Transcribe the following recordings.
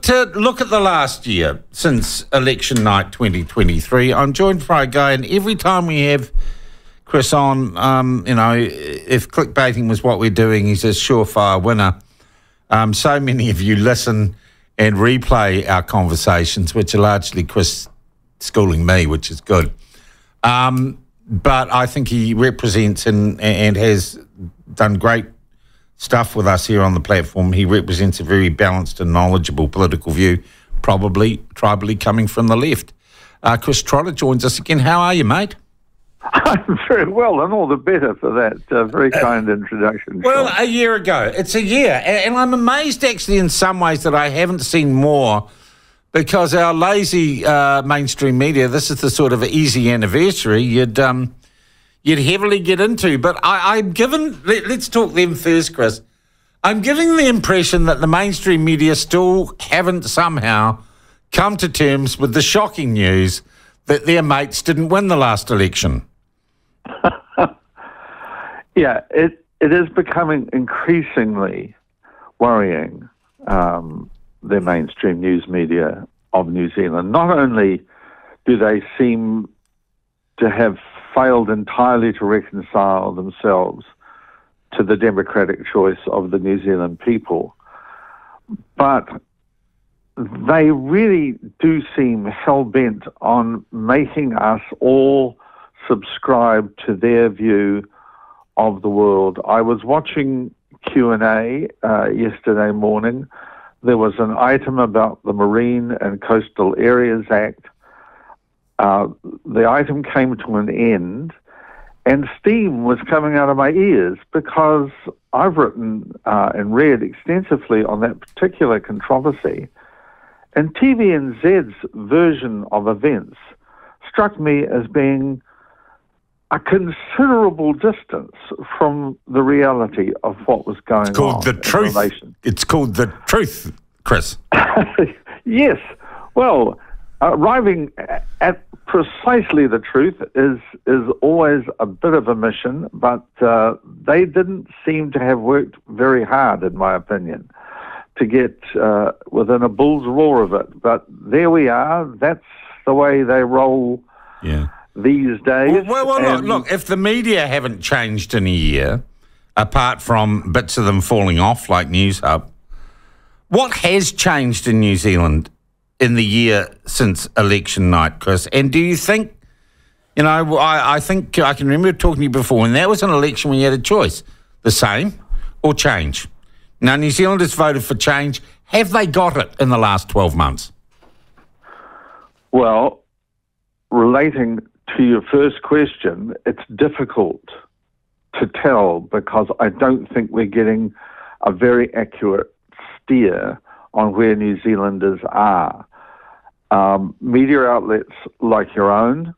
to look at the last year since election night 2023. I'm joined by a guy, and every time we have Chris on, if clickbaiting was what we're doing, he's a surefire winner. So many of you listen and replay our conversations, which are largely Chris schooling me, which is good. But I think he represents and has done great stuff with us here on the platform. He represents a very balanced and knowledgeable political view, probably tribally coming from the left. Chris Trotter joins us again. How are you, mate? I'm very well, and all the better for that very kind introduction. Well, Sean. a year ago. It's a year. And I'm amazed, actually, in some ways that I haven't seen more, because our lazy mainstream media, this is the sort of easy anniversary you'd heavily get into. But I'm given, let's talk them first, Chris. I'm giving the impression that the mainstream media still haven't somehow come to terms with the shocking news that their mates didn't win the last election. Yeah, it is becoming increasingly worrying, the mainstream news media of New Zealand. Not only do they seem to have failed entirely to reconcile themselves to the democratic choice of the New Zealand people, but they really do seem hell-bent on making us all subscribe to their view of the world. I was watching Q&A yesterday morning. There was an item about the Marine and Coastal Areas Act. The item came to an end, and steam was coming out of my ears because I've written and read extensively on that particular controversy. And TVNZ's version of events struck me as being a considerable distance from the reality of what was going on. It's called the truth. It's called the truth, Chris. Yes. Well, arriving at precisely the truth is always a bit of a mission, but they didn't seem to have worked very hard, in my opinion, to get within a bull's roar of it. But there we are. That's the way they roll these days. Well, look, if the media haven't changed in a year, apart from bits of them falling off like News Hub, what has changed in New Zealand in the year since election night, Chris? And do you think, I think I can remember talking to you before, and that was an election when you had a choice, the same or change. Now, New Zealanders voted for change. Have they got it in the last 12 months? Well, relating to your first question, it's difficult to tell because I don't think we're getting a very accurate steer on where New Zealanders are. Media outlets like your own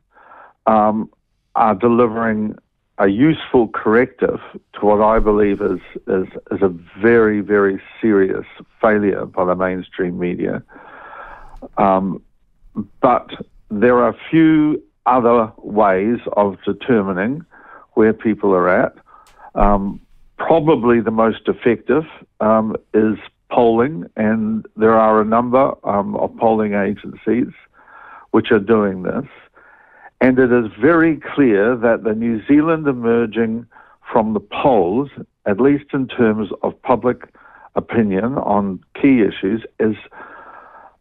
are delivering a useful corrective to what I believe is a very, very serious failure by the mainstream media. But there are a few other ways of determining where people are at. Probably the most effective is polling, and there are a number of polling agencies which are doing this. And it is very clear that the New Zealand emerging from the polls, at least in terms of public opinion on key issues, is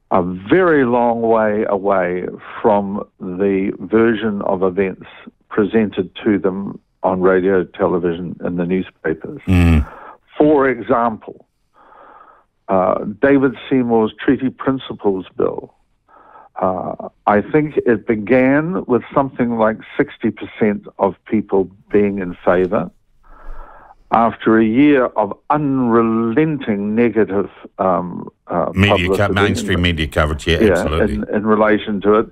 a very long way away from the version of events presented to them on radio, television, and the newspapers. For example, David Seymour's Treaty Principles Bill, I think it began with something like 60% of people being in favour. After a year of unrelenting negative mainstream media coverage, absolutely. In relation to it,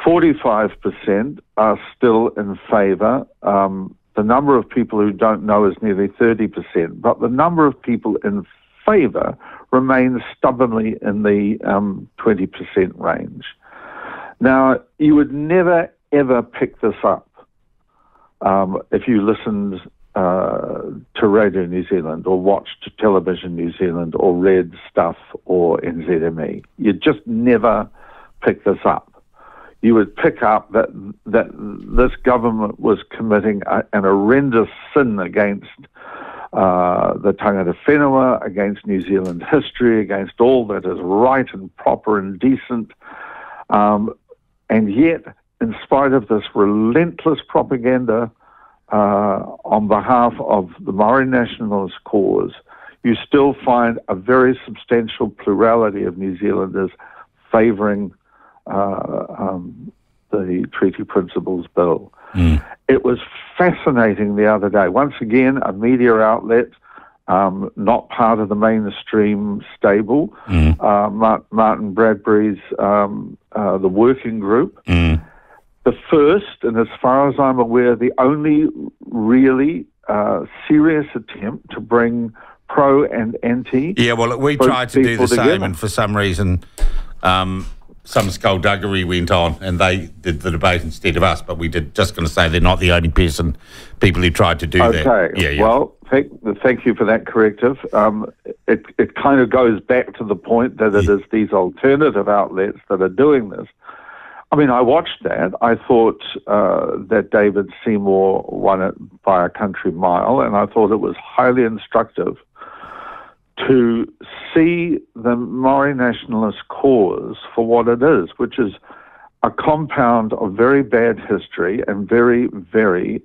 45% are still in favour. The number of people who don't know is nearly 30%, but the number of people in favour remains stubbornly in the 20% range. Now, you would never, ever pick this up if you listened to Radio New Zealand or watched Television New Zealand or read stuff or NZME. You just never pick this up. You would pick up that this government was committing an horrendous sin against the tangata whenua, against New Zealand history, against all that is right and proper and decent. And yet, in spite of this relentless propaganda on behalf of the Maori nationalist cause, you still find a very substantial plurality of New Zealanders favouring the Treaty Principles Bill. It was fascinating the other day. Once again, a media outlet, not part of the mainstream stable, Martin Bradbury's The Working Group. The first, and as far as I'm aware, the only really serious attempt to bring pro and anti. Yeah, well, we tried to do the same, and for some reason, some skullduggery went on, and they did the debate instead of us. But we did. Just going to say they're not the only people who tried to do that. Okay. Well, thank you for that corrective. It kind of goes back to the point that it is these alternative outlets that are doing this. I mean, I watched that. I thought that David Seymour won it by a country mile, and I thought it was highly instructive to see the Maori nationalist cause for what it is, which is a compound of very bad history and very, very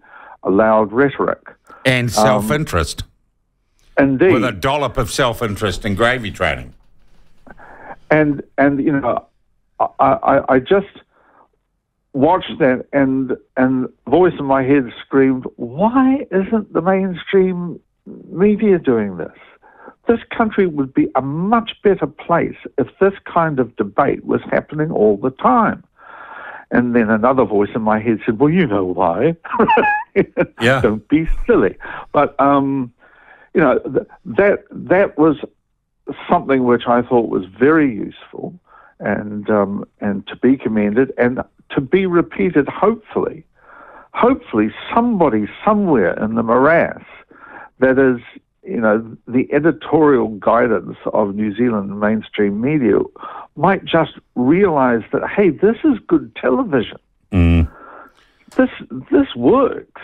loud rhetoric. And self-interest. Indeed. With a dollop of self-interest and gravy training. And you know, I just watched that, and the voice in my head screamed, why isn't the mainstream media doing this? This country would be a much better place if this kind of debate was happening all the time. And then another voice in my head said, well, you know why. Yeah. Don't be silly. But, you know, that was something which I thought was very useful and to be commended and to be repeated, hopefully. Hopefully somebody somewhere in the morass that is, you know, the editorial guidance of New Zealand mainstream media might just realize that, hey, this is good television. This works.